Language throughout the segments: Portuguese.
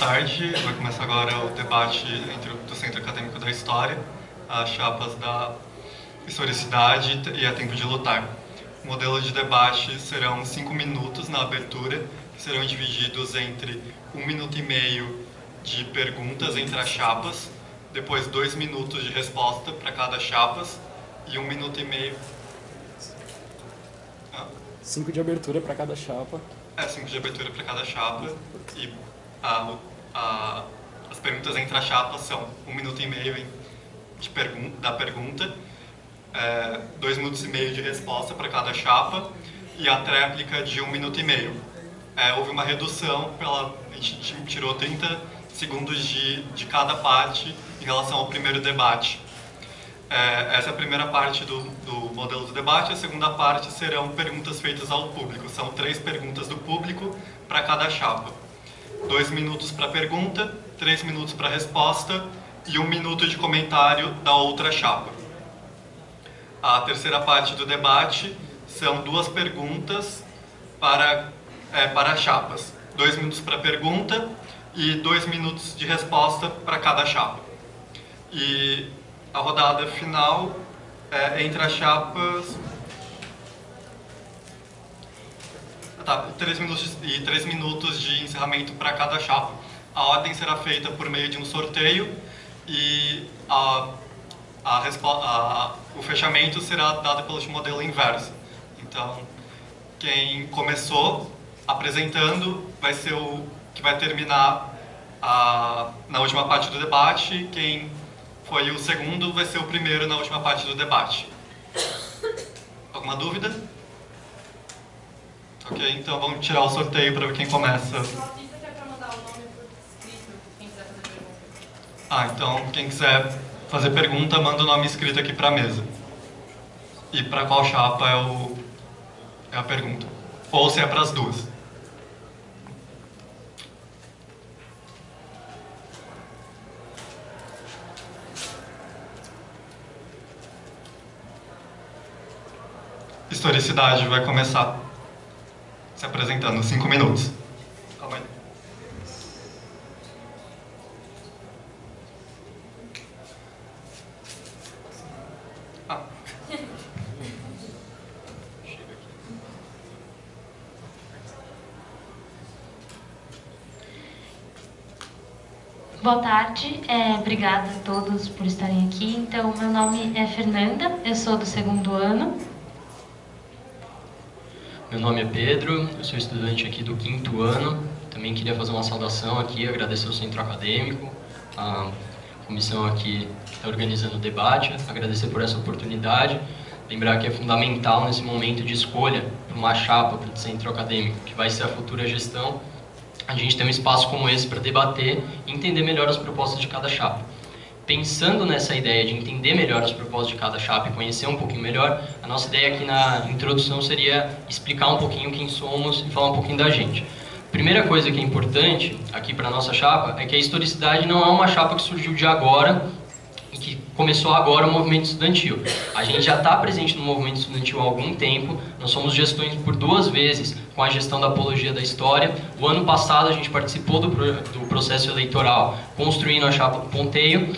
tarde. Vai começar agora o debate do Centro Acadêmico da História, as chapas da historicidade e a tempo de lutar. O modelo de debate serão 5 minutos na abertura, que serão divididos entre 1 minuto e meio de perguntas entre as chapas, depois 2 minutos de resposta para cada chapas e 1 minuto e meio... 5 de abertura para cada chapa. 5 de abertura para cada chapa e as perguntas entre as chapas são 1 minuto e meio da pergunta, 2 minutos e meio de resposta para cada chapa e a tréplica de 1 minuto e meio. Houve uma redução, a gente tirou 30 segundos de cada parte em relação ao primeiro debate. Essa é a primeira parte do modelo do debate. A segunda parte serão perguntas feitas ao público. São 3 perguntas do público para cada chapa. 2 minutos para pergunta, 3 minutos para resposta e 1 minuto de comentário da outra chapa. A terceira parte do debate são 2 perguntas para chapas. 2 minutos para pergunta e 2 minutos de resposta para cada chapa. E a rodada final entre as chapas... 3 minutos de encerramento para cada chapa. A ordem será feita por meio de um sorteio e o fechamento será dado pelo modelo inverso. Então, quem começou apresentando vai ser o que vai terminar na última parte do debate. Quem foi o segundo vai ser o primeiro na última parte do debate. Alguma dúvida? Ok, então vamos tirar o sorteio para ver quem começa. Então quem quiser fazer pergunta, manda o nome escrito aqui para a mesa. E para qual chapa é a pergunta. Ou se é para as duas. Historicidade vai começar se apresentando 5 minutos. Calma aí. Boa tarde, obrigada a todos por estarem aqui. Então, meu nome é Fernanda, eu sou do 2º ano. Meu nome é Pedro, eu sou estudante aqui do 5º ano. Também queria fazer uma saudação aqui, agradecer ao Centro Acadêmico, a comissão aqui que está organizando o debate, agradecer por essa oportunidade. Lembrar que é fundamental nesse momento de escolha para uma chapa para o Centro Acadêmico, que vai ser a futura gestão, a gente tem um espaço como esse para debater e entender melhor as propostas de cada chapa. Pensando nessa ideia de entender melhor as propostas de cada chapa e conhecer um pouquinho melhor, a nossa ideia aqui na introdução seria explicar um pouquinho quem somos e falar um pouquinho da gente. Primeira coisa que é importante aqui para a nossa chapa é que a historicidade não é uma chapa que surgiu de agora e que começou agora o movimento estudantil. A gente já está presente no movimento estudantil há algum tempo, nós somos gestões por 2 vezes com a gestão da Apologia da História. O ano passado a gente participou do processo eleitoral construindo a chapa do Ponteio.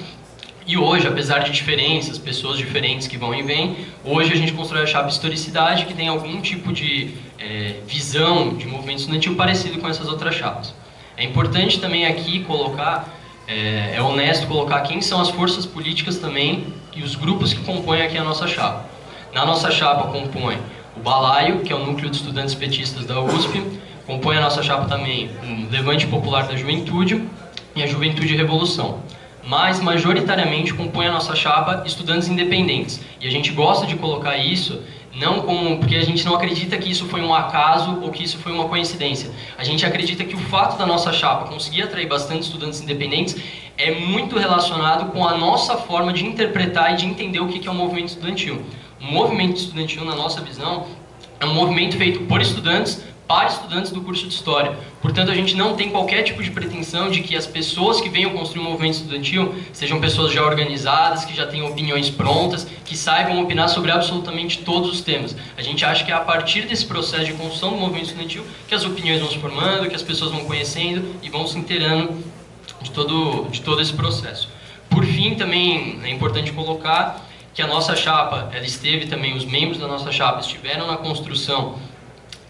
E hoje, apesar de diferenças, pessoas diferentes que vão e vêm, hoje a gente constrói a chapa Historicidade, que tem algum tipo de visão de movimento estudantil parecido com essas outras chapas. É importante também aqui colocar, é honesto colocar quem são as forças políticas também e os grupos que compõem aqui a nossa chapa. Na nossa chapa compõe o Balaio, que é o Núcleo de Estudantes Petistas da USP, compõe a nossa chapa também o Levante Popular da Juventude e a Juventude e Revolução. Mas, majoritariamente, compõe a nossa chapa estudantes independentes. E a gente gosta de colocar isso, porque a gente não acredita que isso foi um acaso ou que isso foi uma coincidência. A gente acredita que o fato da nossa chapa conseguir atrair bastante estudantes independentes é muito relacionado com a nossa forma de interpretar e de entender o que é o movimento estudantil. O movimento estudantil, na nossa visão, é um movimento feito por estudantes, para estudantes do curso de História. Portanto, a gente não tem qualquer tipo de pretensão de que as pessoas que venham construir um movimento estudantil sejam pessoas já organizadas, que já tenham opiniões prontas, que saibam opinar sobre absolutamente todos os temas. A gente acha que é a partir desse processo de construção do movimento estudantil que as opiniões vão se formando, que as pessoas vão conhecendo e vão se inteirando de todo esse processo. Por fim, também é importante colocar que a nossa chapa, ela esteve também, os membros da nossa chapa estiveram na construção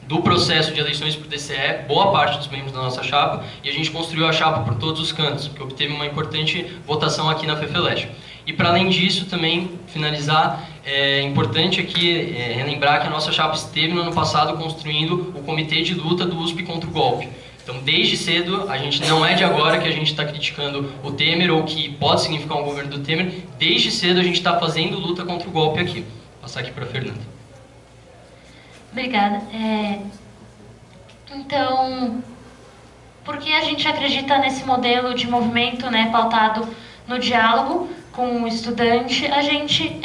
do processo de eleições para o DCE, boa parte dos membros da nossa chapa, e a gente construiu a chapa por todos os cantos, que obteve uma importante votação aqui na FEFELESH. E para além disso, também, finalizar, é importante aqui relembrar que a nossa chapa esteve no ano passado construindo o Comitê de Luta do USP contra o Golpe. Então, desde cedo, a gente não é de agora que a gente está criticando o Temer ou que pode significar um governo do Temer, desde cedo a gente está fazendo luta contra o golpe aqui. Vou passar aqui para a Fernanda. Obrigada. Então, porque a gente acredita nesse modelo de movimento, né, pautado no diálogo com o estudante, a gente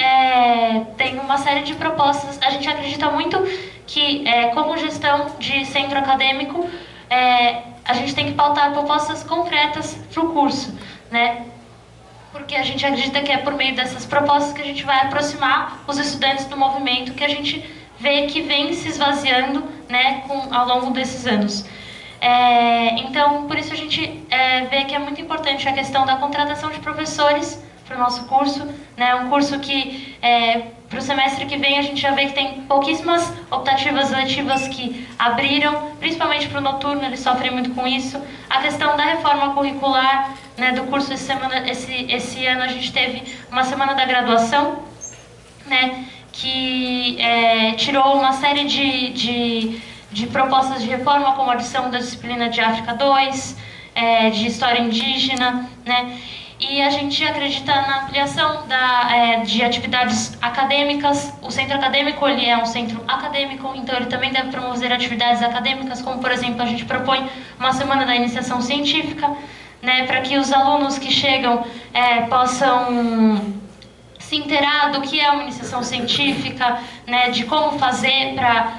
tem uma série de propostas. A gente acredita muito que, como gestão de centro acadêmico, a gente tem que pautar propostas concretas para o curso, né? Porque a gente acredita que é por meio dessas propostas que a gente vai aproximar os estudantes do movimento que a gente vê que vem se esvaziando, né, ao longo desses anos. Então, por isso a gente vê que é muito importante a questão da contratação de professores para o nosso curso, né, um curso que, para o semestre que vem, a gente já vê que tem pouquíssimas optativas letivas que abriram, principalmente para o noturno, eles sofrem muito com isso. A questão da reforma curricular, né, do curso, esse ano a gente teve uma semana da graduação, né, que tirou uma série de propostas de reforma, como a adição da disciplina de África 2, de História Indígena, né? E a gente acredita na ampliação de atividades acadêmicas. O centro acadêmico, ele é um centro acadêmico, então ele também deve promover atividades acadêmicas, como, por exemplo, a gente propõe uma semana da iniciação científica, né, para que os alunos que chegam possam se inteirar do que é uma iniciação científica, né, de como fazer para,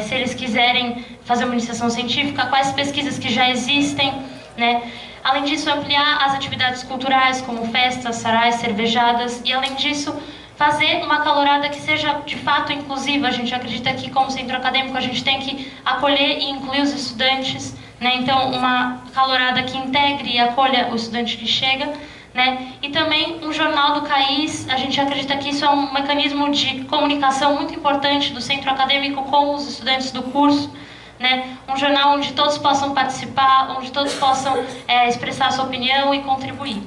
se eles quiserem fazer uma iniciação científica, quais pesquisas que já existem, né. Além disso, ampliar as atividades culturais, como festas, sarais, cervejadas, e além disso, fazer uma calorada que seja de fato inclusiva. A gente acredita que, como centro acadêmico, a gente tem que acolher e incluir os estudantes, né? Então, uma calorada que integre e acolha o estudante que chega, né? E também um jornal do CAIS. A gente acredita que isso é um mecanismo de comunicação muito importante do centro acadêmico com os estudantes do curso, né? Um jornal onde todos possam participar, onde todos possam expressar a sua opinião e contribuir.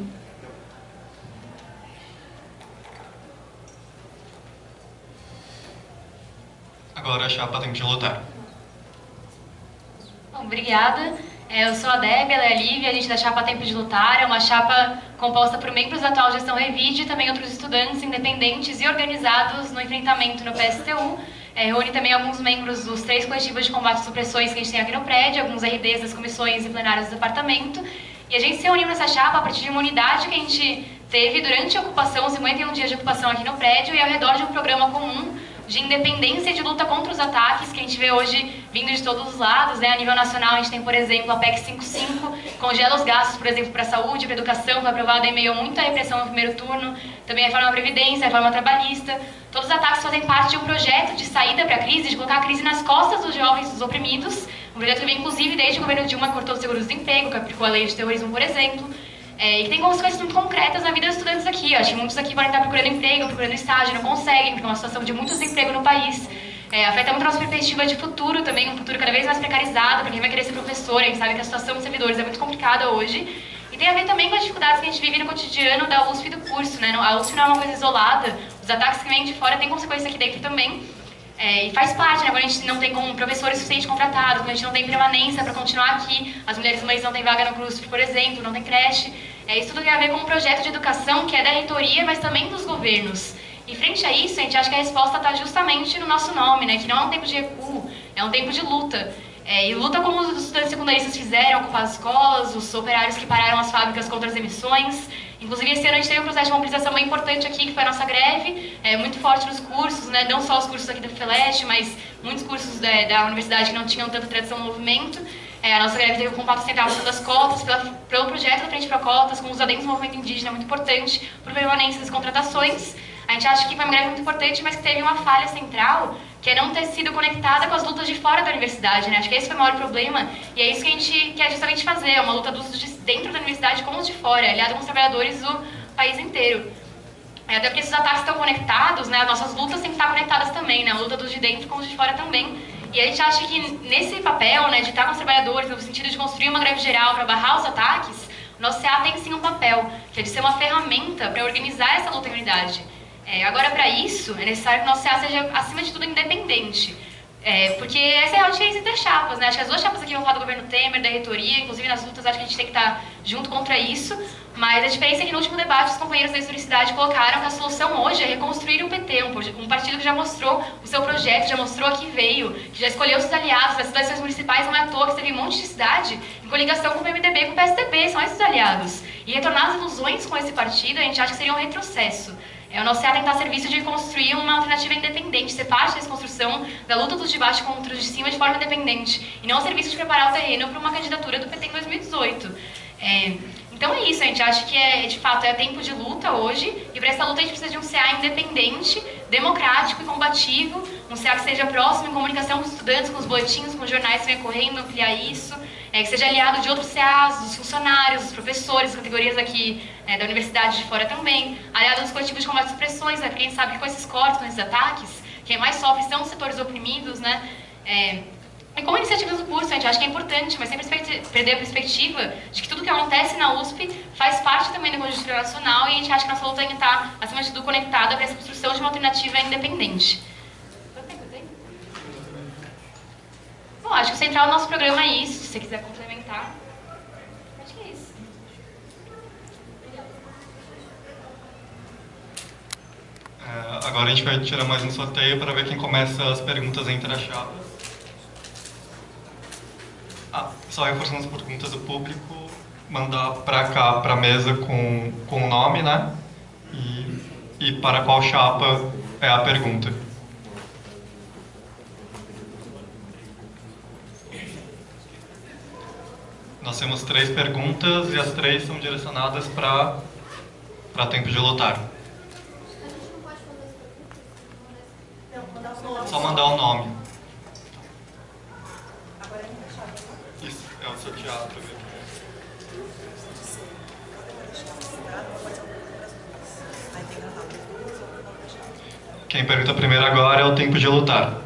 Agora a chapa tem que lutar. Bom, obrigada. Eu sou a Débia, ela é a Lívia, a gente da chapa Tempo de Lutar, é uma chapa composta por membros da atual gestão Revide e também outros estudantes independentes e organizados no enfrentamento no PSTU. Reúne também alguns membros dos 3 coletivos de combate às supressões que a gente tem aqui no prédio, alguns RDs das comissões e plenárias do departamento. E a gente se reuniu nessa chapa a partir de uma unidade que a gente teve durante a ocupação, 51 dias de ocupação aqui no prédio, e ao redor de um programa comum de independência e de luta contra os ataques que a gente vê hoje vindo de todos os lados, né? A nível nacional, a gente tem, por exemplo, a PEC 55, congela os gastos, por exemplo, para a saúde, para a educação, foi aprovada em meio a muita repressão no primeiro turno, também a reforma da Previdência, a reforma trabalhista. Todos os ataques fazem parte de um projeto de saída para a crise, de colocar a crise nas costas dos jovens, dos oprimidos, um projeto que vem, inclusive, desde o governo Dilma, que cortou o seguro-desemprego, que aplicou a lei de terrorismo, por exemplo, e que tem consequências muito concretas na vida dos estudantes aqui. Eu acho que muitos aqui podem estar procurando emprego, procurando estágio, não conseguem, porque é uma situação de muito desemprego no país. Afeta muito a nossa perspectiva de futuro também, um futuro cada vez mais precarizado, para quem vai querer ser professor. A gente sabe que a situação dos servidores é muito complicada hoje. E tem a ver também com as dificuldades que a gente vive no cotidiano da USP e do curso, né? A USP não é uma coisa isolada, os ataques que vêm de fora têm consequências aqui dentro também. E faz parte, né? Quando a gente não tem como professores suficientes contratados, quando a gente não tem permanência para continuar aqui, as mulheres mães não têm vaga no CRUSP, por exemplo, não tem creche. Isso tudo tem a ver com um projeto de educação que é da reitoria, mas também dos governos. E frente a isso, a gente acha que a resposta está justamente no nosso nome, né? Que não é um tempo de recuo, é um tempo de luta. E luta como os estudantes secundaristas fizeram, ocupar as escolas, os operários que pararam as fábricas contra as emissões. Inclusive, esse ano a gente teve um processo de mobilização bem importante aqui, que foi a nossa greve, muito forte nos cursos, né? Não só os cursos aqui da FEFELESH, mas muitos cursos da universidade que não tinham tanta tradição no movimento. A nossa greve teve um compacto central das cotas, pelo projeto da Frente para Cotas, com os adendos do movimento indígena, muito importante, por permanência das contratações. A gente acha que foi uma greve muito importante, mas que teve uma falha central, que é não ter sido conectada com as lutas de fora da universidade, né? Acho que esse foi o maior problema, e é isso que a gente quer justamente fazer, uma luta dos dentro da universidade como os de fora, aliado com os trabalhadores do país inteiro. Até porque esses ataques estão conectados, né? As nossas lutas têm que estar conectadas também, né? A luta dos de dentro com os de fora também. E a gente acha que nesse papel, né, de estar com os trabalhadores, no sentido de construir uma greve geral para barrar os ataques, o nosso CA tem sim um papel, que é de ser uma ferramenta para organizar essa luta em unidade. Agora, para isso, é necessário que o nosso CA seja, acima de tudo, independente. Porque essa é a diferença entre as chapas, né? Acho que as duas chapas aqui vão falar do governo Temer, da reitoria, inclusive nas lutas acho que a gente tem que estar junto contra isso, mas a diferença é que no último debate os companheiros da historicidade colocaram que a solução hoje é reconstruir o PT, um partido que já mostrou o seu projeto, já mostrou a que veio, que já escolheu seus aliados, as eleições municipais não é à toa que teve um monte de cidade em coligação com o PMDB e com o PSDB, são esses aliados. E retornar as ilusões com esse partido a gente acha que seria um retrocesso. O nosso CA tem que estar a serviço de construir uma alternativa independente, ser parte dessa construção da luta dos de baixo contra os de cima de forma independente, e não a serviço de preparar o terreno para uma candidatura do PT em 2018. Então é isso, a gente acha que de fato é tempo de luta hoje, e para essa luta a gente precisa de um CA independente, democrático e combativo, um CA que seja próximo em comunicação com os estudantes, com os boletins, com os jornais que vem correndo, ampliar isso, que seja aliado de outros CAs, dos funcionários, dos professores, categorias aqui da universidade de fora também, aliado dos coletivos de combate às pressões, né, porque a gente sabe que com esses cortes, com esses ataques, quem mais sofre são os setores oprimidos, né, e como iniciativas do curso, a gente acha que é importante, mas sem perder a perspectiva de que tudo que acontece na USP faz parte também da conjuntura nacional, e a gente acha que a nossa luta tem que estar, acima de tudo, conectada para essa construção de uma alternativa independente. Quanto tempo tem? Bom, acho que o central do nosso programa é isso, se você quiser complementar. Acho que é isso. Agora a gente vai tirar mais um sorteio para ver quem começa as perguntas entre as chapas. Só reforçando as perguntas do público, mandar para cá, para a mesa com o nome, né? E para qual chapa é a pergunta. Nós temos 3 perguntas e as 3 são direcionadas para tempo de lutar. Só mandar o nome. Isso, é o seu teatro. Quem pergunta primeiro agora é o tempo de lutar.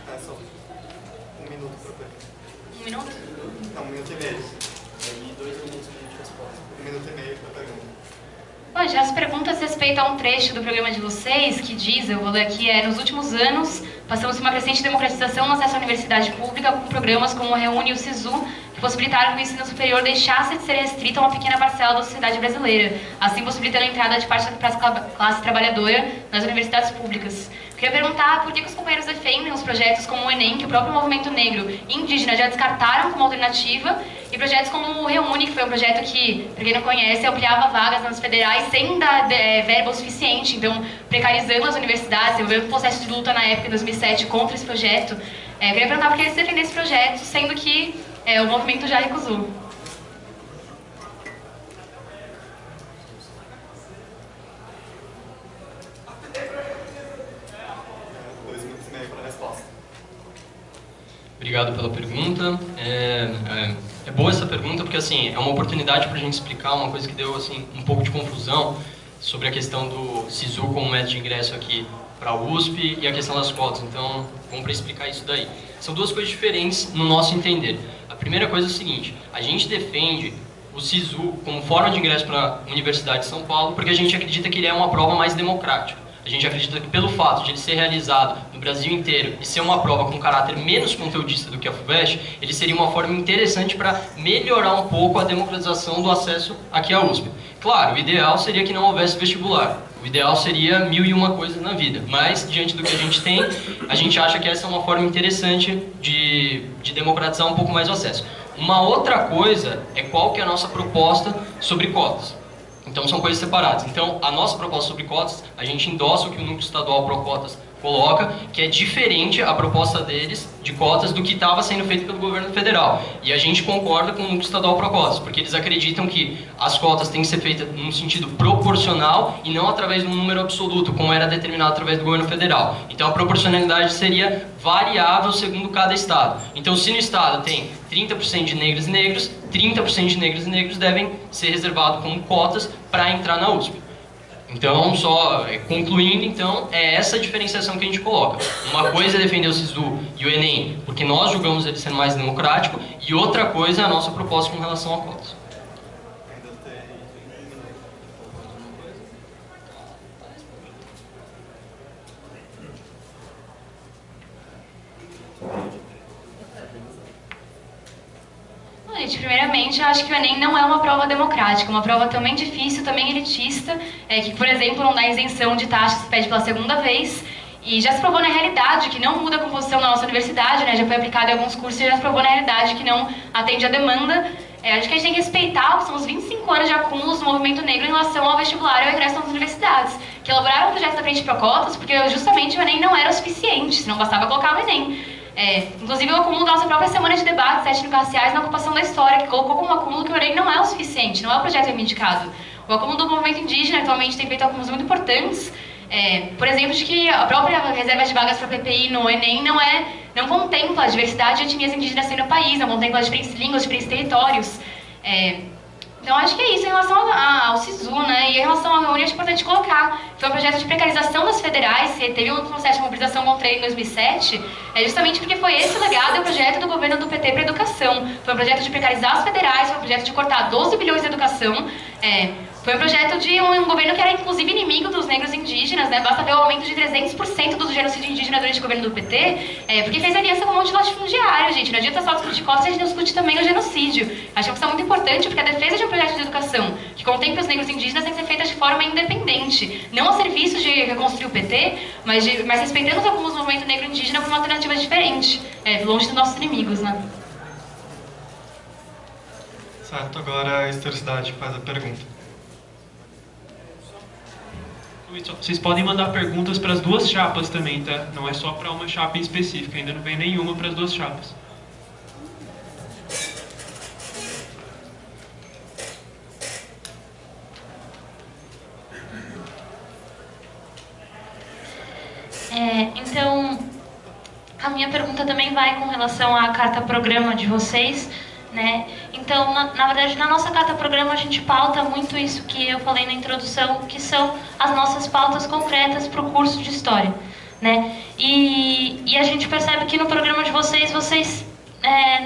É só 1 minuto para pergunta. 1 minuto? Não, 1 minuto e meio. E 2 minutos para a gente responder. 1 minuto e meio para pergunta. Bom, já as perguntas respeitam a um trecho do programa de vocês, que diz, eu vou ler aqui, nos últimos anos, passamos por uma crescente democratização no acesso à universidade pública, com programas como o Reúne e o SISU, que possibilitaram que o ensino superior deixasse de ser restrito a uma pequena parcela da sociedade brasileira, assim possibilitando a entrada de parte da classe trabalhadora nas universidades públicas. Queria perguntar por que os companheiros defendem os projetos como o Enem, que o próprio movimento negro e indígena já descartaram como alternativa, e projetos como o Reúne, que foi um projeto que, para quem não conhece, ampliava vagas nas federais sem dar verba o suficiente, então precarizando as universidades. Eu vi um processo de luta na época, em 2007, contra esse projeto. Queria perguntar por que eles defendem esse projeto, sendo que o movimento já recusou. Obrigado pela pergunta. É boa essa pergunta porque assim, é uma oportunidade para a gente explicar uma coisa que deu assim, um pouco de confusão sobre a questão do SISU como método de ingresso aqui para a USP e a questão das cotas. Então, vamos para explicar isso daí. São duas coisas diferentes no nosso entender. A primeira coisa é o seguinte, a gente defende o SISU como forma de ingresso para a Universidade de São Paulo porque a gente acredita que ele é uma prova mais democrática. A gente acredita que pelo fato de ele ser realizado no Brasil inteiro e ser uma prova com caráter menos conteudista do que a FUVEST, ele seria uma forma interessante para melhorar um pouco a democratização do acesso aqui à USP. Claro, o ideal seria que não houvesse vestibular. O ideal seria 1001 coisas na vida. Mas, diante do que a gente tem, a gente acha que essa é uma forma interessante de democratizar um pouco mais o acesso. Uma outra coisa é qual que é a nossa proposta sobre cotas. Então são coisas separadas. Então a nossa proposta sobre cotas, a gente endossa o que o Núcleo Estadual Pro Cotas coloca, que é diferente a proposta deles de cotas do que estava sendo feito pelo governo federal. E a gente concorda com o Núcleo Estadual Pro Cotas, porque eles acreditam que as cotas têm que ser feitas num sentido proporcional e não através de um número absoluto, como era determinado através do governo federal. Então a proporcionalidade seria variável segundo cada estado. Então se no estado tem 30% de negros e negros, 30% de negros e negros devem ser reservados como cotas para entrar na USP. Então, só concluindo, então, é essa diferenciação que a gente coloca. Uma coisa é defender o SISU e o Enem, porque nós julgamos ele sendo mais democrático, e outra coisa é a nossa proposta com relação a cotas. Gente, primeiramente, eu acho que o Enem não é uma prova democrática, uma prova também difícil, também elitista, que, por exemplo, não dá isenção de taxas, se pede pela segunda vez, e já se provou na realidade que não muda a composição da nossa universidade, né? Já foi aplicado em alguns cursos e já se provou na realidade que não atende à demanda. Acho que a gente tem que respeitar são os 25 anos de acúmulos do movimento negro em relação ao vestibular e ao ingresso nas universidades, que elaboraram o projeto da Frente Pro Cotas, porque justamente o Enem não era o suficiente, se não bastava colocar o Enem. Inclusive o acúmulo da nossa própria semana de debates étnico-raciais na ocupação da história, que colocou como acúmulo que o Enem não é o suficiente, não é o projeto reivindicado. O acúmulo do movimento indígena atualmente tem feito acúmulos muito importantes, por exemplo, de que a própria reserva de vagas para PPI no Enem não contempla a diversidade de etnias indígenas no país, não contempla as diferentes línguas, os diferentes territórios. Então, acho que é isso em relação ao SISU, né? E em relação à UNE, acho importante colocar. Foi um projeto de precarização das federais, teve um processo de mobilização contra ele em 2007, justamente porque foi esse o legado e o projeto do governo do PT para a educação. Foi um projeto de precarizar as federais, foi um projeto de cortar 12 bilhões da educação, foi um projeto de um governo que era, inclusive, inimigo dos negros indígenas, né? Basta ver o aumento de 300% do genocídio indígena durante o governo do PT, porque fez aliança com um monte de latifundiário, gente. Não adianta só discutir cotas, a gente não discute também o genocídio. Acho que é uma questão muito importante, porque a defesa de um projeto de educação que contemple os negros indígenas tem que ser feita de forma independente. Não a serviço de reconstruir o PT, mas respeitando os acúmulos do movimento negro indígena por uma alternativa diferente, longe dos nossos inimigos, né? Certo, agora a historicidade faz a pergunta. Vocês podem mandar perguntas para as duas chapas também, tá? Não é só para uma chapa em específico, ainda não vem nenhuma para as duas chapas. Então, a minha pergunta também vai com relação à carta-programa de vocês, né? Então, na verdade, na nossa carta-programa a gente pauta muito isso que eu falei na introdução, que são as nossas pautas concretas para o curso de História, né? E a gente percebe que no programa de vocês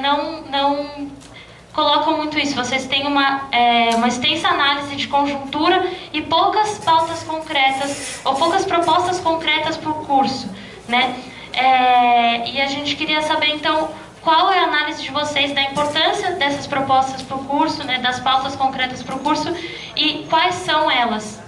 não colocam muito isso. Vocês têm uma extensa análise de conjuntura e poucas pautas concretas, ou poucas propostas concretas para o curso, né? E a gente queria saber, então, qual é a análise de vocês da importância dessas propostas para o curso, né, das pautas concretas para o curso, e quais são elas?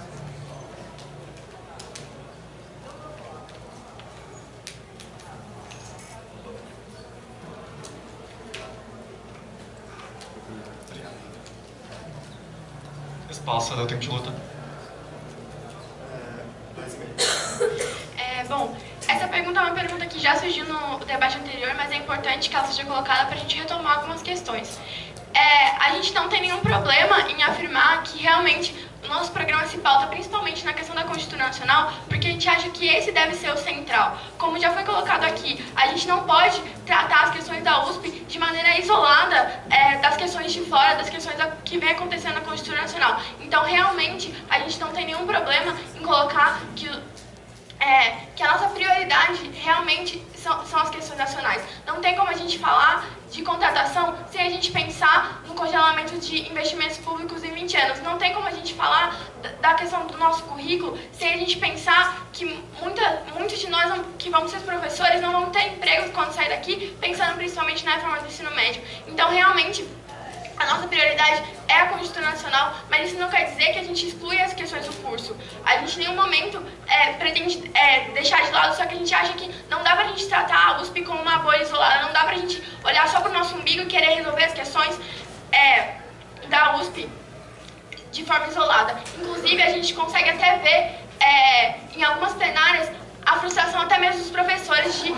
Resposta do tempo de luta. Bom, essa pergunta é uma pergunta que já surgiu no debate anterior, mas é importante que ela seja colocada para a gente retomar algumas questões. A gente não tem nenhum problema em afirmar que realmente o nosso programa se pauta principalmente na questão da Constituição Nacional, porque a gente acha que esse deve ser o central. Como já foi colocado aqui, a gente não pode tratar as questões da USP de maneira isolada das questões de fora, das questões que vem acontecendo na Constituição Nacional. Então, realmente, a gente não tem nenhum problema em colocar que a nossa prioridade realmente são as questões nacionais. Não tem como a gente falar de contratação sem a gente pensar no congelamento de investimentos públicos em 20 anos. Não tem como a gente falar da questão do nosso currículo sem a gente pensar que muitos de nós que vamos ser professores não vão ter emprego quando sair daqui, pensando principalmente na reforma do ensino médio. Então, realmente, a nossa prioridade é a Constituição Nacional, mas isso não quer dizer que a gente exclui as questões do curso. A gente em nenhum momento pretende deixar de lado, só que a gente acha que não dá pra gente tratar a USP como uma bolha isolada, não dá pra gente olhar só pro nosso umbigo e querer resolver as questões da USP de forma isolada. Inclusive, a gente consegue até ver em algumas plenárias a frustração até mesmo dos professores de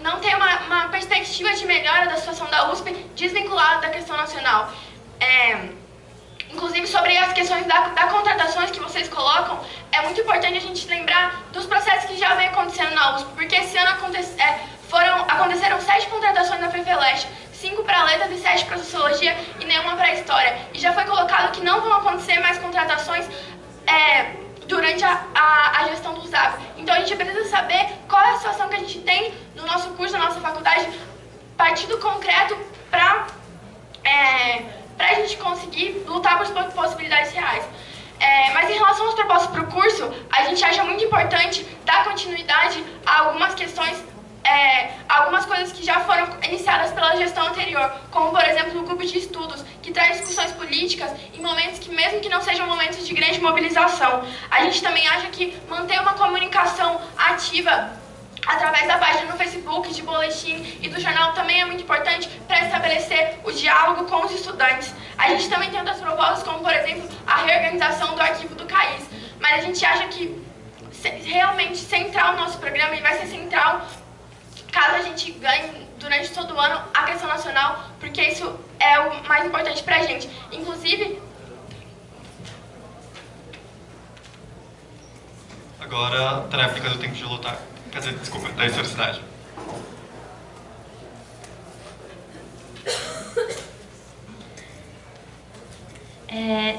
não ter uma perspectiva de melhora da situação da USP desvinculada da questão nacional. Inclusive, sobre as questões da contratações que vocês colocam, é muito importante a gente lembrar dos processos que já vem acontecendo na USP, porque esse ano aconteceram 7 contratações na FEFELESH, 5 para letras e 7 para sociologia e nenhuma para história. E já foi colocado que não vão acontecer mais contratações durante a gestão do Zago. Então a gente precisa saber qual é a situação que a gente tem no nosso curso, na nossa faculdade, partido concreto para a gente conseguir lutar por possibilidades reais. Mas em relação às propostas para o curso, a gente acha muito importante dar continuidade a algumas questões, algumas coisas que já foram iniciadas pela gestão anterior, como, por exemplo, o grupo de estudos, que traz discussões políticas em momentos que, mesmo que não sejam momentos de grande mobilização. A gente também acha que manter uma comunicação ativa através da página no Facebook, de boletim e do jornal também é muito importante para estabelecer o diálogo com os estudantes. A gente também tem outras propostas, como, por exemplo, a reorganização do arquivo do CAIS. Mas a gente acha que realmente central o nosso programa, e vai ser central caso a gente ganhe durante todo o ano a questão nacional, porque isso é o mais importante para a gente. Inclusive... Agora, a tréplica do tempo de lutar. Quer dizer, desculpa, da historicidade.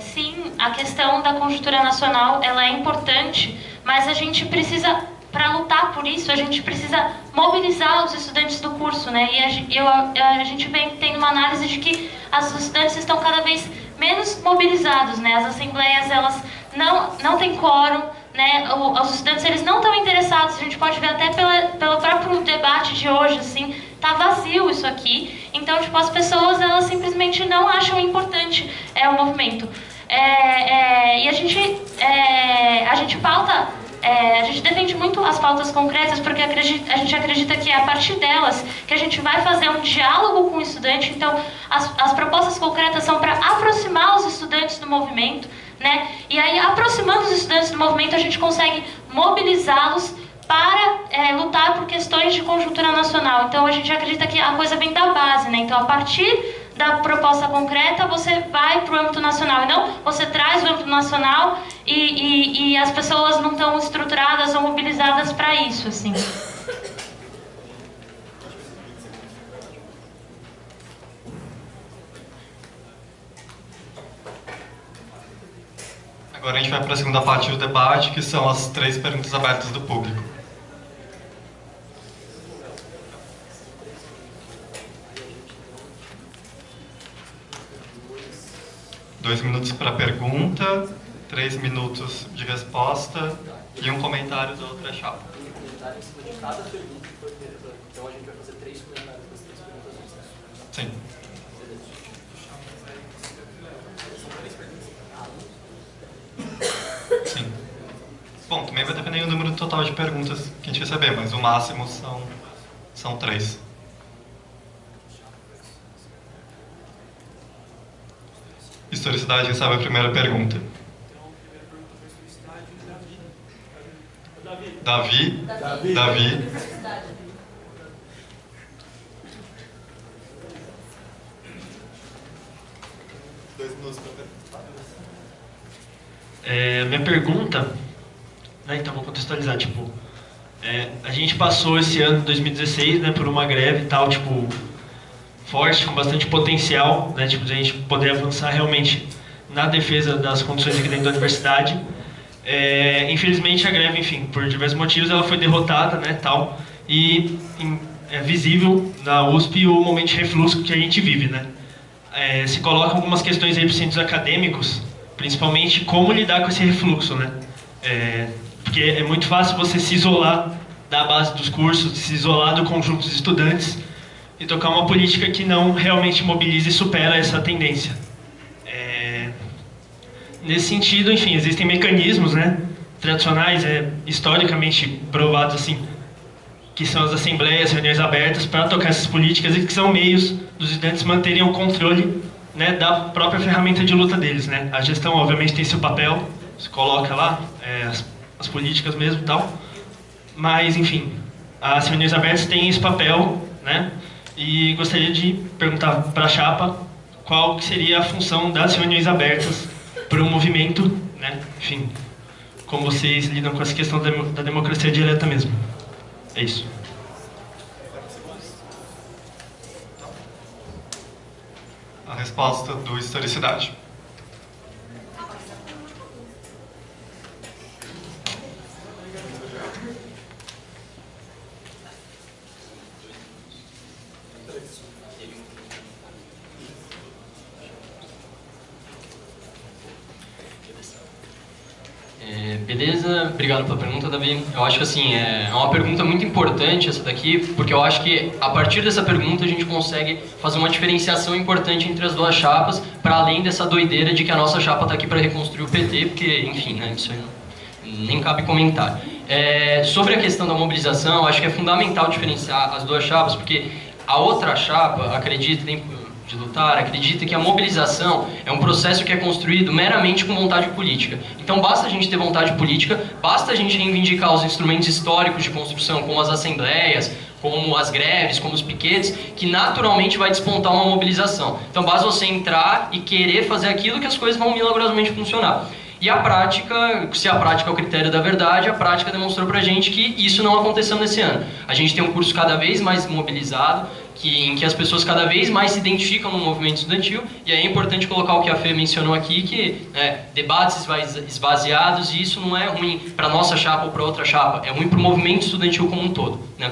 Sim, a questão da conjuntura nacional, ela é importante, mas a gente precisa, para lutar por isso, a gente precisa mobilizar os estudantes do curso, né? E a gente vem tendo uma análise de que os estudantes estão cada vez menos mobilizados, né? As assembleias, elas não têm quórum, né? Os estudantes, eles não estão interessados, a gente pode ver até pelo próprio debate de hoje, assim, tá vazio isso aqui. Então, tipo, as pessoas, elas simplesmente não acham importante o movimento. E a gente pauta, a gente defende muito as pautas concretas, porque a gente acredita que é a partir delas que a gente vai fazer um diálogo com o estudante. Então, as propostas concretas são para aproximar os estudantes do movimento, né? E aí, aproximando os estudantes do movimento, a gente consegue mobilizá-los para lutar por questões de conjuntura nacional. Então, a gente acredita que a coisa vem da base, né? Então, a partir da proposta concreta, você vai para o âmbito nacional. E não você traz o âmbito nacional e as pessoas não estão estruturadas ou mobilizadas para isso, assim. Agora a gente vai para a segunda parte do debate, que são as 3 perguntas abertas do público. Dois minutos para pergunta, 3 minutos de resposta e um comentário da outra chapa. Tem comentário em cima de cada pergunta que foi feita. Então a gente vai fazer 3 comentários das 3 perguntas. Sim. Sim. Bom, também vai depender do número total de perguntas que a gente receber, mas o máximo são 3. Historicidade recebe a primeira pergunta. Davi. 2 minutos para perguntar. Minha pergunta, né, então vou contextualizar, tipo, a gente passou esse ano, 2016, né, por uma greve e tal, tipo, forte, com bastante potencial, né, tipo, de a gente poder avançar realmente na defesa das condições aqui dentro da universidade. Infelizmente a greve, enfim, por diversos motivos, ela foi derrotada, né, tal, e é visível na USP o momento de refluxo que a gente vive, né. Se colocam algumas questões aí para os centros acadêmicos, principalmente como lidar com esse refluxo, né, porque é muito fácil você se isolar da base dos cursos, se isolar do conjunto dos estudantes e tocar uma política que não realmente mobiliza e supera essa tendência. Nesse sentido, enfim, existem mecanismos, né, tradicionais, historicamente provados assim, que são as assembleias, reuniões abertas para tocar essas políticas e que são meios dos estudantes manterem o controle, né, da própria ferramenta de luta deles, né. A gestão, obviamente, tem seu papel, se coloca lá as políticas mesmo e tal. Mas, enfim, as reuniões abertas têm esse papel, né? E gostaria de perguntar para a chapa qual que seria a função das reuniões abertas para o movimento, né? Enfim, como vocês lidam com essa questão da democracia direta mesmo. É isso. A resposta do Historicidade. Beleza, obrigado pela pergunta, Davi. Eu acho que assim, é uma pergunta muito importante essa daqui, porque eu acho que a partir dessa pergunta a gente consegue fazer uma diferenciação importante entre as duas chapas, para além dessa doideira de que a nossa chapa está aqui para reconstruir o PT, porque, enfim, né, isso aí nem cabe comentar. Sobre a questão da mobilização, eu acho que é fundamental diferenciar as duas chapas, porque a outra chapa, acredita de lutar, acredita que a mobilização é um processo que é construído meramente com vontade política. Então basta a gente ter vontade política, basta a gente reivindicar os instrumentos históricos de construção, como as assembleias, como as greves, como os piquetes, que naturalmente vai despontar uma mobilização. Então basta você entrar e querer fazer aquilo que as coisas vão milagrosamente funcionar. E a prática, se a prática é o critério da verdade, a prática demonstrou pra gente que isso não aconteceu nesse ano. A gente tem um curso cada vez mais mobilizado, em que as pessoas cada vez mais se identificam no movimento estudantil, e aí é importante colocar o que a Fê mencionou aqui, que debates esvaziados, e isso não é ruim para nossa chapa ou para outra chapa, é ruim para o movimento estudantil como um todo, né?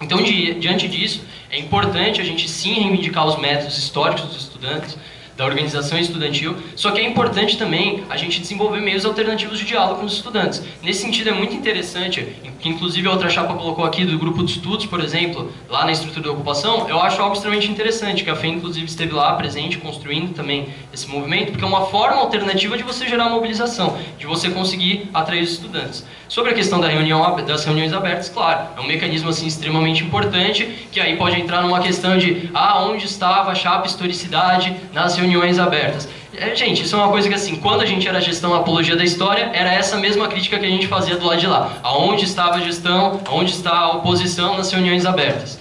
Então, diante disso, é importante a gente sim reivindicar os métodos históricos dos estudantes, da organização estudantil, só que é importante também a gente desenvolver meios alternativos de diálogo com os estudantes. Nesse sentido é muito interessante, que inclusive a outra chapa colocou aqui do grupo de estudos, por exemplo, lá na estrutura da ocupação, eu acho algo extremamente interessante, que a FEM inclusive esteve lá presente, construindo também esse movimento, porque é uma forma alternativa de você gerar mobilização, de você conseguir atrair os estudantes. Sobre a questão das reuniões abertas, claro, é um mecanismo assim extremamente importante, que aí pode entrar numa questão de onde estava a chapa historicidade nas reuniões abertas. Gente, isso é uma coisa que assim, quando a gente era gestão apologia da história, era essa mesma crítica que a gente fazia do lado de lá. Aonde estava a gestão, aonde está a oposição nas reuniões abertas.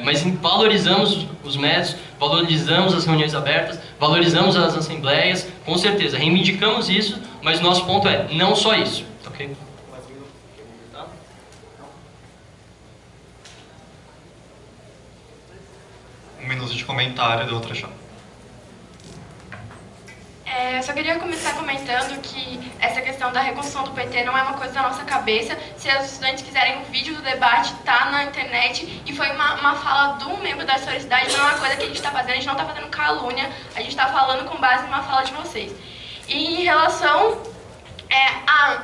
Mas valorizamos os métodos, valorizamos as reuniões abertas, valorizamos as assembleias, com certeza, reivindicamos isso, mas o nosso ponto é, não só isso, ok? Um minuto de comentário da outra chapa. Eu só queria começar comentando que essa questão da reconstrução do PT não é uma coisa da nossa cabeça. Se os estudantes quiserem o vídeo do debate, tá na internet, e foi uma fala de um membro da historicidade, não é uma coisa que a gente está fazendo, a gente não está fazendo calúnia, a gente está falando com base numa fala de vocês. E em relação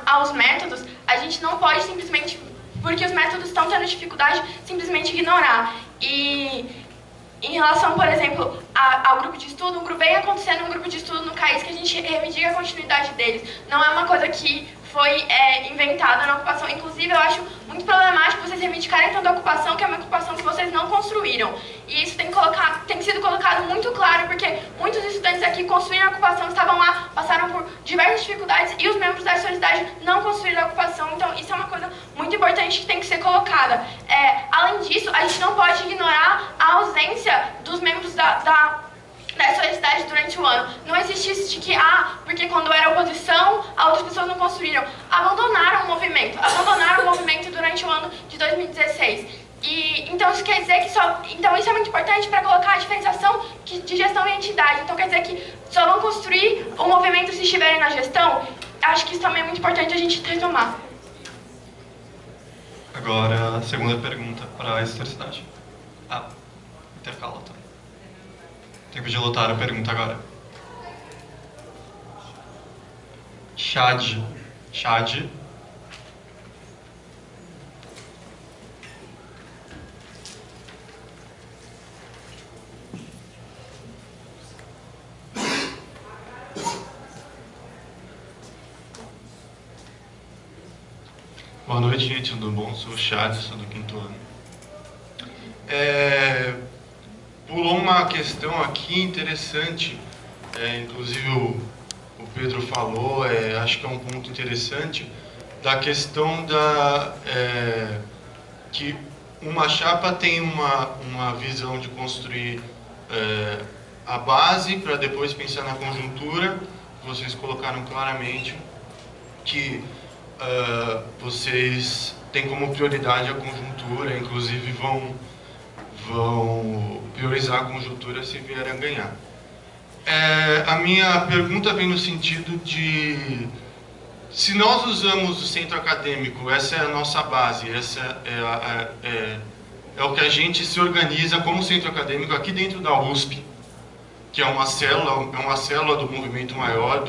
aos métodos, a gente não pode simplesmente, porque os métodos estão tendo dificuldade, simplesmente ignorar. E em relação, por exemplo, ao grupo de estudo, vem acontecendo um grupo de estudo no CAIS que a gente reivindica a continuidade deles. Não é uma coisa que foi inventada na ocupação. Inclusive, eu acho muito problemático vocês reivindicarem tanto a ocupação, que é uma ocupação que vocês não construíram. E isso tem sido colocado muito claro, porque muitos estudantes aqui construíram a ocupação, estavam lá, passaram por diversas dificuldades, e os membros da sociedade não construíram a ocupação. Então, isso é uma coisa muito importante que tem que ser colocada. Além disso, a gente não pode ignorar a ausência dos membros da historicidade durante o ano. Não existe isso de que, porque quando era oposição, outras pessoas não construíram. Abandonaram o movimento durante o ano de 2016. Então isso quer dizer que então isso é muito importante para colocar a diferenciação de gestão e entidade. Então quer dizer que só vão construir o movimento se estiverem na gestão? Acho que isso também é muito importante a gente retomar. Agora, a segunda pergunta para a historicidade. Intercala também. Tempo de lutar a pergunta agora. Chad. Boa noite, gente, tudo bom? Sou o Chad, sou do 5º ano. Pulou uma questão aqui interessante, inclusive o Pedro falou, acho que é um ponto interessante, da questão que uma chapa tem uma visão de construir a base para depois pensar na conjuntura. Vocês colocaram claramente que vocês têm como prioridade a conjuntura, inclusive vão priorizar a conjuntura se vierem a ganhar. A minha pergunta vem no sentido de, se nós usamos o centro acadêmico, essa é a nossa base, essa é o que a gente se organiza como centro acadêmico aqui dentro da USP, que é uma célula do movimento maior,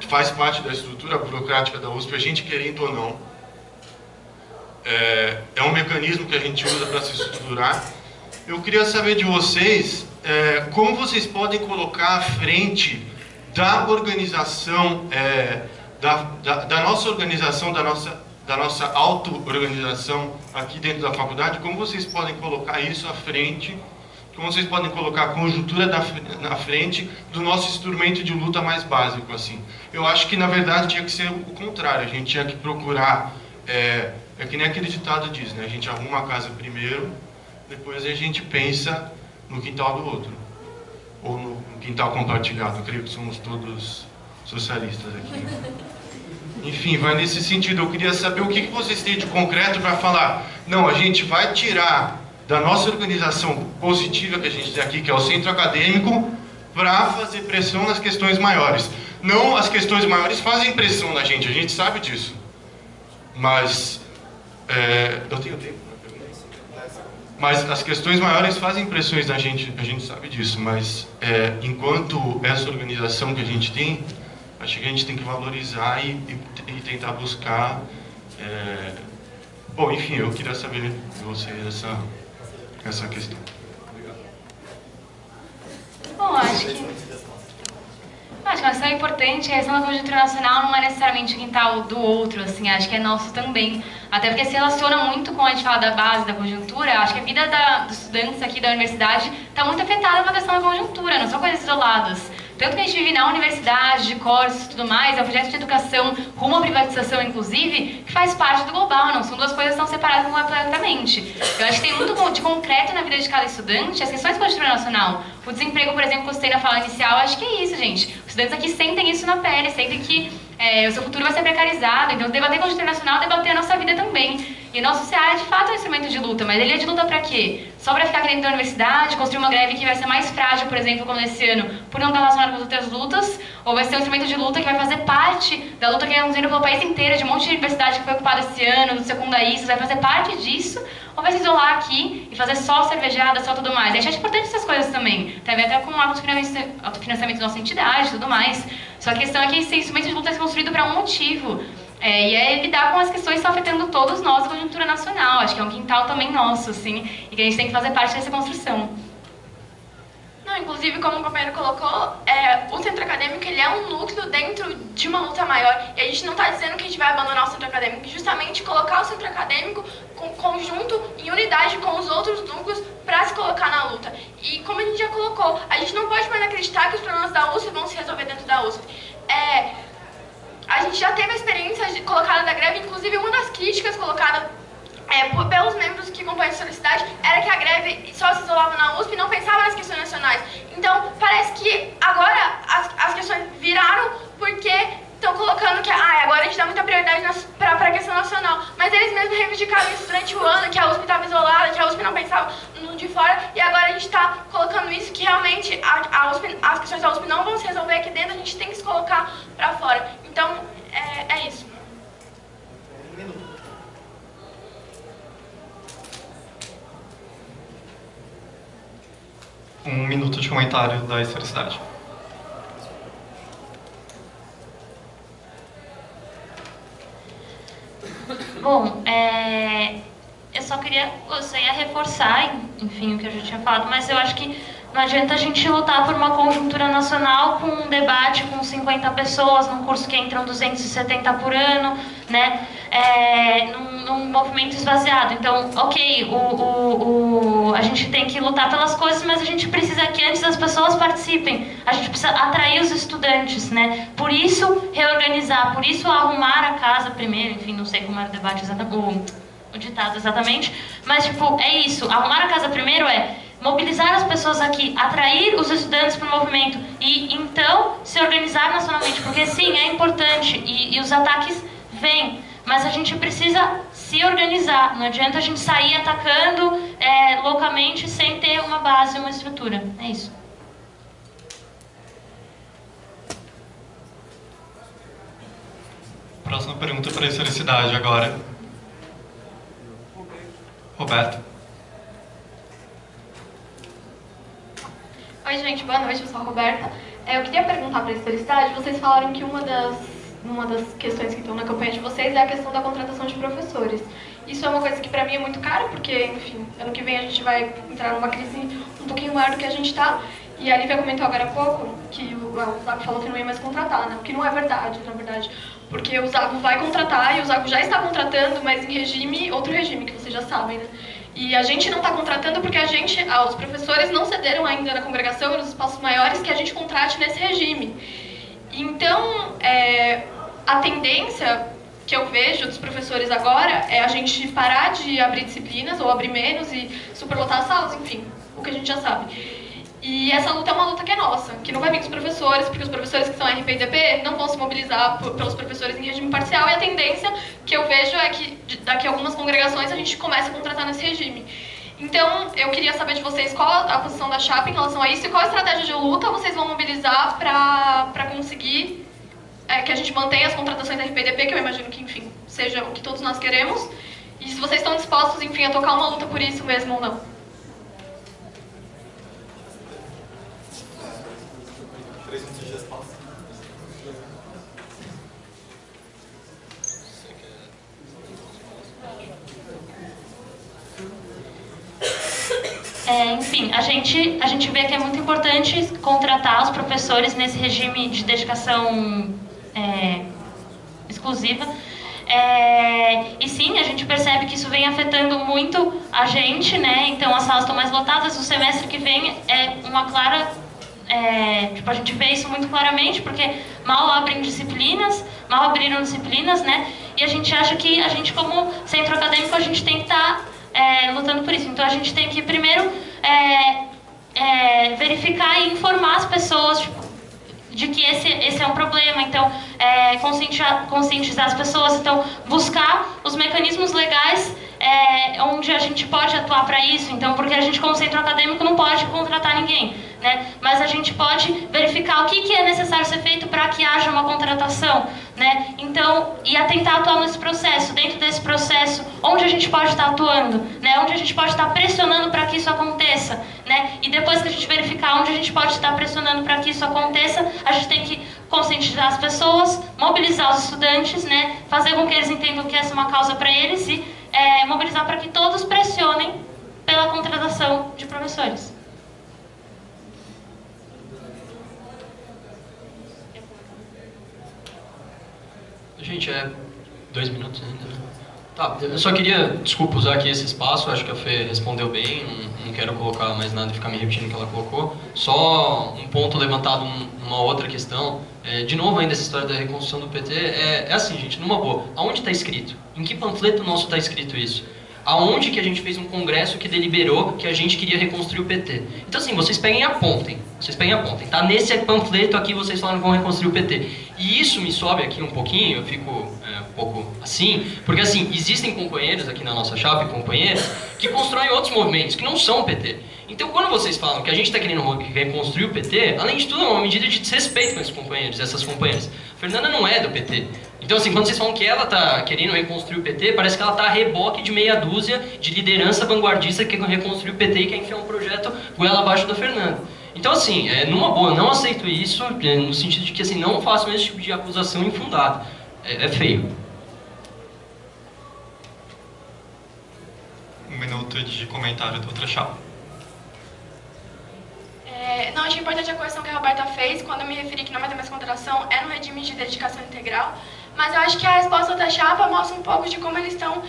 faz parte da estrutura burocrática da USP, a gente querendo ou não. É um mecanismo que a gente usa para se estruturar. Eu queria saber de vocês como vocês podem colocar à frente da organização, da nossa organização, da nossa auto-organização aqui dentro da faculdade, como vocês podem colocar isso à frente, como vocês podem colocar a conjuntura na frente do nosso instrumento de luta mais básico, assim. Eu acho que, na verdade, tinha que ser o contrário, a gente tinha que procurar, é que nem aquele ditado diz, né? A gente arruma a casa primeiro, depois a gente pensa no quintal do outro, ou no quintal compartilhado. Eu creio que somos todos socialistas aqui. Enfim, vai nesse sentido. Eu queria saber o que vocês têm de concreto para falar. Não, a gente vai tirar da nossa organização positiva que a gente tem aqui, que é o centro acadêmico, para fazer pressão nas questões maiores. Não, as questões maiores fazem pressão na gente, a gente sabe disso. Mas, eu tenho tempo? Mas as questões maiores fazem pressões na gente, a gente sabe disso. Mas, enquanto essa organização que a gente tem, acho que a gente tem que valorizar e tentar buscar... Bom, enfim, eu queria saber de vocês essa questão. Bom, acho que uma questão importante é a questão da conjuntura nacional não é necessariamente o quintal do outro, assim, acho que é nosso também. Até porque se relaciona muito com a gente fala da base da conjuntura, acho que a vida dos estudantes aqui da universidade está muito afetada pela questão da conjuntura, não são coisas isoladas. Tanto que a gente vive na universidade, de cursos e tudo mais, é um projeto de educação rumo à privatização, inclusive, que faz parte do global, não são duas coisas que estão separadas completamente. Eu acho que tem muito de concreto na vida de cada estudante as questões de conjuntura nacional. O desemprego, por exemplo, que eu citei na fala inicial, acho que é isso, gente. Os estudantes aqui sentem isso na pele, sentem que o seu futuro vai ser precarizado, então debater conjuntura nacional é debater a nossa vida também. E o nosso CA, de fato, é um instrumento de luta, mas ele é de luta pra quê? Só pra ficar aqui dentro da universidade, construir uma greve que vai ser mais frágil, por exemplo, como nesse ano, por não estar relacionado com as outras lutas, ou vai ser um instrumento de luta que vai fazer parte da luta que estamos vendo pelo país inteiro, de um monte de universidade que foi ocupada esse ano, dos secundaristas, vai fazer parte disso, ou vai se isolar aqui e fazer só cervejada, só tudo mais. E acho importante essas coisas também, tem a ver até com o autofinanciamento da nossa entidade e tudo mais. Só a questão é que esse instrumento de luta é construído para um motivo. E é lidar com as questões que estão afetando todos nós da conjuntura nacional. Acho que é um quintal também nosso, assim, e que a gente tem que fazer parte dessa construção. Não, inclusive, como o companheiro colocou, o centro acadêmico ele é um núcleo dentro de uma luta maior. E a gente não está dizendo que a gente vai abandonar o centro acadêmico, justamente colocar o centro acadêmico conjunto, em unidade com os outros núcleos, para se colocar na luta. E como a gente já colocou, a gente não pode mais acreditar que os problemas da USP vão se resolver dentro da USP. A gente já teve a experiência colocada da greve, inclusive uma das críticas colocadas pelos membros que acompanham a historicidade era que a greve só se isolava na USP e não pensava nas questões nacionais. Então, parece que agora as questões viraram porque estão colocando que agora a gente dá muita prioridade para a questão nacional. Mas eles mesmos reivindicaram isso durante o ano, que a USP estava isolada, que a USP não pensava no de fora, e agora a gente está colocando isso, que realmente as questões da USP não vão se resolver aqui dentro, a gente tem que se colocar para fora. Então, é isso. Um minuto de comentário da historicidade. Bom, eu ia reforçar, enfim, o que eu já tinha falado, mas eu acho que não adianta a gente lutar por uma conjuntura nacional com um debate com 50 pessoas, num curso que entram 270 por ano, né? num movimento esvaziado. Então, ok, a gente tem que lutar pelas coisas, mas a gente precisa que antes as pessoas participem. A gente precisa atrair os estudantes, né? Por isso, reorganizar, por isso arrumar a casa primeiro, enfim, não sei como é o debate exatamente, o ditado exatamente, mas, tipo, é isso. Arrumar a casa primeiro é mobilizar as pessoas aqui, atrair os estudantes para o movimento e, então, se organizar nacionalmente, porque, sim, é importante e os ataques vêm, mas a gente precisa se organizar. Não adianta a gente sair atacando loucamente sem ter uma base, uma estrutura. É isso. Próxima pergunta para a historicidade agora. Roberto. Oi, gente, boa noite, eu sou a Roberta. Eu queria perguntar para a historicidade, vocês falaram que uma das questões que estão na campanha de vocês é a questão da contratação de professores. Isso é uma coisa que para mim é muito cara, porque, enfim, ano que vem a gente vai entrar numa crise um pouquinho maior do que a gente está. E a Lívia comentou agora há pouco que o Zago falou que não ia mais contratar, né? O que não é verdade, na verdade. Porque o Zago vai contratar e o Zago já está contratando, mas em outro regime, que vocês já sabem, né? E a gente não está contratando porque os professores não cederam ainda na congregação e nos espaços maiores que a gente contrate nesse regime. Então, a tendência que eu vejo dos professores agora é a gente parar de abrir disciplinas ou abrir menos e superlotar as salas, enfim, o que a gente já sabe. E essa luta é uma luta que é nossa, que não vai vir dos professores, porque os professores que são RP e DP não vão se mobilizar pelos professores em regime parcial, e a tendência que eu vejo é que daqui a algumas congregações a gente comece a contratar nesse regime. Então, eu queria saber de vocês qual a posição da chapa em relação a isso e qual a estratégia de luta vocês vão mobilizar para conseguir que a gente mantenha as contratações da RP e DP, que eu imagino que, enfim, seja o que todos nós queremos, e se vocês estão dispostos, enfim, a tocar uma luta por isso mesmo ou não. Enfim, a gente vê que é muito importante contratar os professores nesse regime de dedicação exclusiva. E sim, a gente percebe que isso vem afetando muito a gente, né? Então as salas estão mais lotadas. O semestre que vem é uma clara... a gente vê isso muito claramente, porque mal abriram disciplinas, né? E a gente acha que a gente, como centro acadêmico, a gente tem que estar lutando por isso. Então a gente tem que primeiro verificar e informar as pessoas de que esse é um problema. Então conscientizar as pessoas, então buscar os mecanismos legais onde a gente pode atuar para isso. Então, porque a gente, como centro acadêmico, não pode contratar ninguém, né? Mas a gente pode verificar o que é necessário ser feito para que haja uma contratação, né? Então, e tentar atuar nesse processo, dentro desse processo, onde a gente pode estar atuando, né? Onde a gente pode estar pressionando para que isso aconteça, né? E depois que a gente verificar onde a gente pode estar pressionando para que isso aconteça, a gente tem que conscientizar as pessoas, mobilizar os estudantes, né? Fazer com que eles entendam que essa é uma causa para eles e mobilizar para que todos pressionem pela contratação de professores. Gente, 2 minutos ainda, né? Tá, eu só queria, desculpa, usar aqui esse espaço, acho que a Fê respondeu bem, não quero colocar mais nada e ficar me repetindo o que ela colocou. Só um ponto levantado numa outra questão, de novo ainda essa história da reconstrução do PT, é assim, gente, numa boa, aonde está escrito? Em que panfleto nosso está escrito isso? Aonde que a gente fez um congresso que deliberou que a gente queria reconstruir o PT? Então assim, vocês peguem e apontem, tá nesse panfleto aqui, vocês falaram que vão reconstruir o PT. E isso me sobe aqui um pouquinho, eu fico um pouco assim, porque assim, existem companheiros aqui na nossa chapa e companheiras que constroem outros movimentos que não são o PT. Então quando vocês falam que a gente está querendo reconstruir o PT, além de tudo é uma medida de desrespeito com esses companheiros, essas companheiras. A Fernanda não é do PT. Então assim, quando vocês falam que ela está querendo reconstruir o PT, parece que ela está a reboque de meia dúzia de liderança vanguardista que quer reconstruir o PT e quer enfiar um projeto goela abaixo da Fernanda. Então assim, numa boa, não aceito isso, no sentido de que assim, não façam esse tipo de acusação infundada. É feio. 1 minuto de comentário da outra chapa. Não, achei importante a correção que a Roberta fez. Quando eu me referi que não vai ter mais contratação, é no regime de dedicação integral. mas eu acho que a resposta da chapa mostra um pouco de como eles estão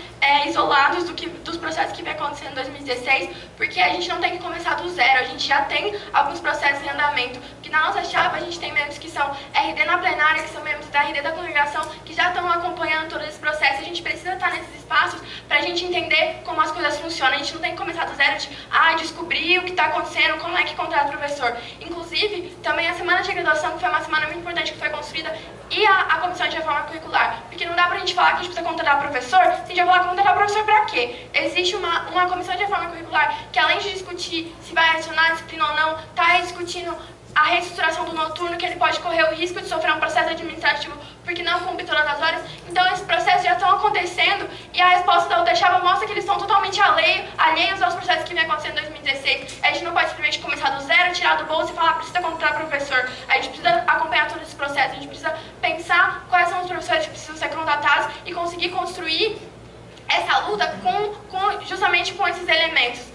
isolados dos processos que vem acontecendo em 2016, porque a gente não tem que começar do zero, a gente já tem alguns processos em andamento, porque na nossa chapa a gente tem membros que são RD na plenária, que são membros da RD da congregação, que já estão acompanhando todo esse processo. A gente precisa estar nesses espaços para a gente entender como as coisas funcionam. A gente não tem que começar do zero de descobrir o que está acontecendo, como é que contrata o professor. Inclusive, também a semana de graduação, que foi uma semana muito importante que foi construída, e a comissão de reforma curricular. Porque não dá pra gente falar que a gente precisa contratar professor, se a gente vai falar contratar professor pra quê? Existe uma comissão de reforma curricular que, além de discutir se vai adicionar disciplina ou não, está discutindo a reestruturação do noturno, que ele pode correr o risco de sofrer um processo administrativo porque não cumpre todas as horas. Então, esses processos já estão acontecendo e a resposta da UTChapa mostra que eles estão totalmente alheios aos processos que vem acontecendo em 2016. A gente não pode simplesmente começar do zero, tirar do bolso e falar precisa contratar professor. A gente precisa acompanhar todo esse processo, a gente precisa pensar quais são os professores que precisam ser contratados e conseguir construir essa luta justamente com esses elementos.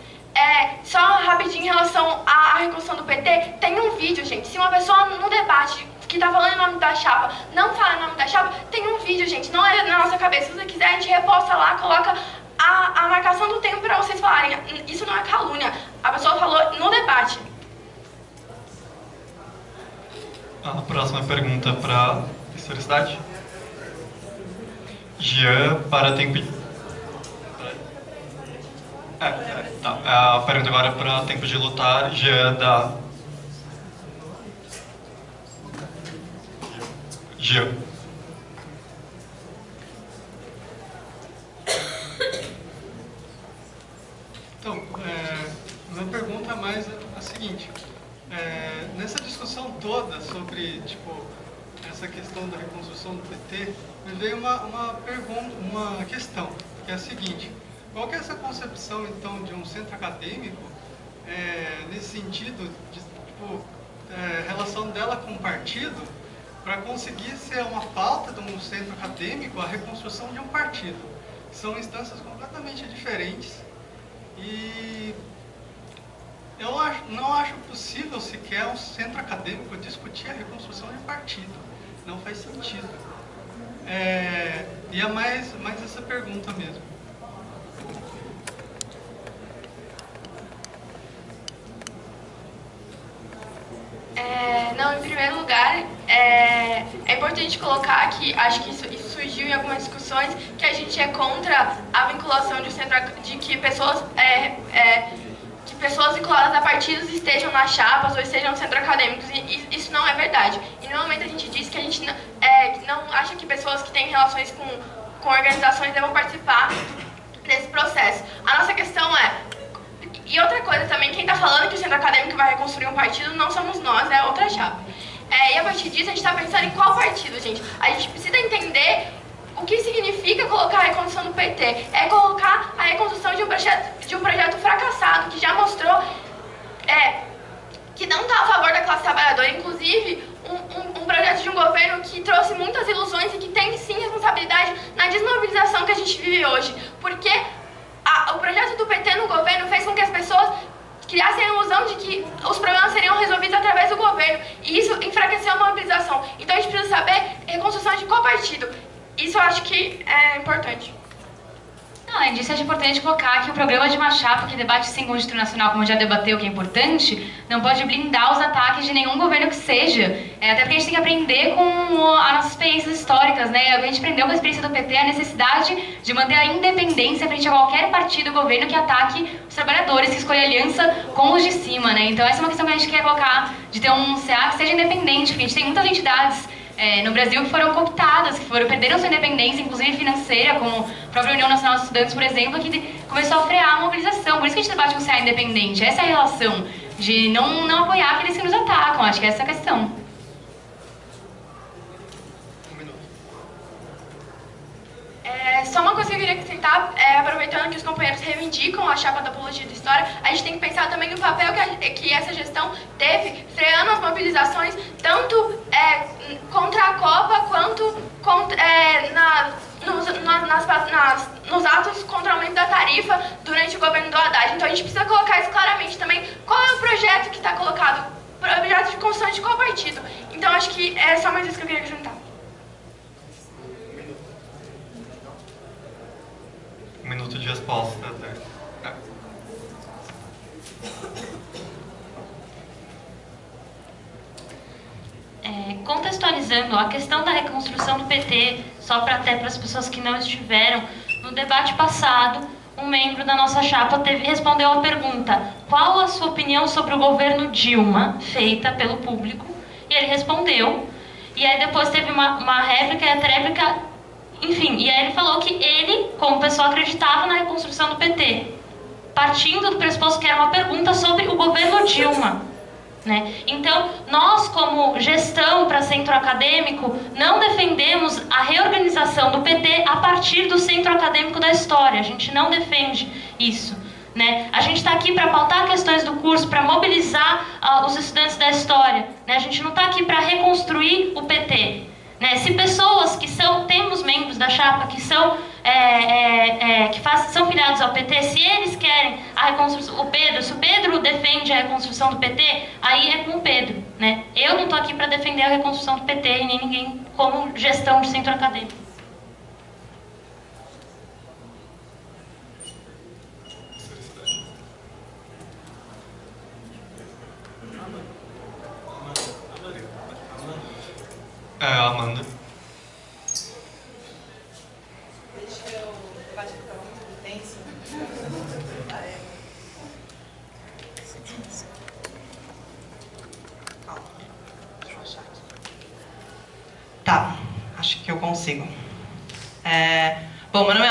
Só rapidinho em relação à reconstrução do PT, tem um vídeo, gente. Se uma pessoa no debate que tá falando em nome da chapa não fala em nome da chapa, tem um vídeo, gente. Não é na nossa cabeça. Se você quiser, a gente reposta lá, coloca a marcação do tempo para vocês falarem. Isso não é calúnia. A pessoa falou no debate. A próxima pergunta para historicidade. Jean, para tempo... Tá. A pergunta agora é para tempo de lutar. Jean da... Jean. Então, minha pergunta mais é a seguinte. Nessa discussão toda sobre, essa questão da reconstrução do PT, me veio uma questão, que é a seguinte. Qual que é essa concepção, então, de um centro acadêmico, nesse sentido, de relação dela com o partido, para conseguir ser uma pauta de um centro acadêmico, a reconstrução de um partido? São instâncias completamente diferentes e eu não acho possível sequer um centro acadêmico discutir a reconstrução de um partido. Não faz sentido. E é mais essa pergunta mesmo. Não, em primeiro lugar, é importante colocar que acho que isso surgiu em algumas discussões, que a gente é contra a vinculação de que pessoas vinculadas a partidos estejam nas chapas ou estejam no centro acadêmicos, e isso não é verdade. E no momento a gente diz que a gente não acha que pessoas que têm relações com organizações devam participar desse processo. A nossa questão e outra coisa também, quem está falando que o centro acadêmico vai reconstruir um partido não somos nós, é outra chapa. E a partir disso a gente está pensando em qual partido, gente. A gente precisa entender o que significa colocar a reconstrução do PT. É colocar a reconstrução de um projeto fracassado, que já mostrou que não está a favor da classe trabalhadora. Inclusive, um projeto de um governo que trouxe muitas ilusões e que tem sim responsabilidade na desmobilização que a gente vive hoje. Porque o projeto do PT no governo fez com que as pessoas criassem a ilusão de que os problemas seriam resolvidos através do governo. E isso enfraqueceu a mobilização. Então a gente precisa saber reconstrução de qual partido. Isso eu acho que é importante. Além disso, é importante colocar que o programa de uma chapa que debate sim conjuntura nacional, como já debateu, que é importante, não pode blindar os ataques de nenhum governo que seja. Até porque a gente tem que aprender com as nossas experiências históricas, né? A gente aprendeu com a experiência do PT a necessidade de manter a independência frente a qualquer partido ou governo que ataque os trabalhadores, que escolhe aliança com os de cima, né? Então essa é uma questão que a gente quer colocar, de ter um CA que seja independente, porque a gente tem muitas entidades no Brasil que foram cooptadas, perderam sua independência, inclusive financeira, como a própria União Nacional de Estudantes, por exemplo, que começou a frear a mobilização. Por isso que a gente debate um CA independente. Essa é a relação de não apoiar aqueles que nos atacam. Acho que essa é a questão. Só uma coisa que eu queria acrescentar, aproveitando que os companheiros reivindicam a chapa da Apologia da História, a gente tem que pensar também no papel que essa gestão teve, freando as mobilizações, tanto contra a Copa, quanto nos atos contra o aumento da tarifa durante o governo do Haddad. Então a gente precisa colocar isso claramente também. Qual é o projeto que está colocado? Projeto de construção de qual partido? Então acho que é só mais isso que eu queria acrescentar. minuto de resposta. Né? Contextualizando a questão da reconstrução do PT, só para até para as pessoas que não estiveram, no debate passado, um membro da nossa chapa respondeu a pergunta: qual a sua opinião sobre o governo Dilma, feita pelo público? E ele respondeu, e aí depois teve uma réplica, e a réplica, enfim, e aí ele falou que ele, como pessoa, acreditava na reconstrução do PT, partindo do pressuposto que era uma pergunta sobre o governo Dilma. Né? Então, nós, como gestão para centro acadêmico, não defendemos a reorganização do PT a partir do centro acadêmico da história. A gente não defende isso. Né? A gente está aqui para pautar questões do curso, para mobilizar os estudantes da história. Né? A gente não está aqui para reconstruir o PT. Né? Se pessoas que temos membros da chapa que são são filiados ao PT, se eles querem a reconstrução, se o Pedro defende a reconstrução do PT, aí é com o Pedro, né? Eu não estou aqui para defender a reconstrução do PT e nem ninguém como gestão de centro acadêmico. Amanda. Deixa o debate ficar muito intenso. Calma, deixa eu achar aqui. Tá, acho que eu consigo. Bom, meu nome é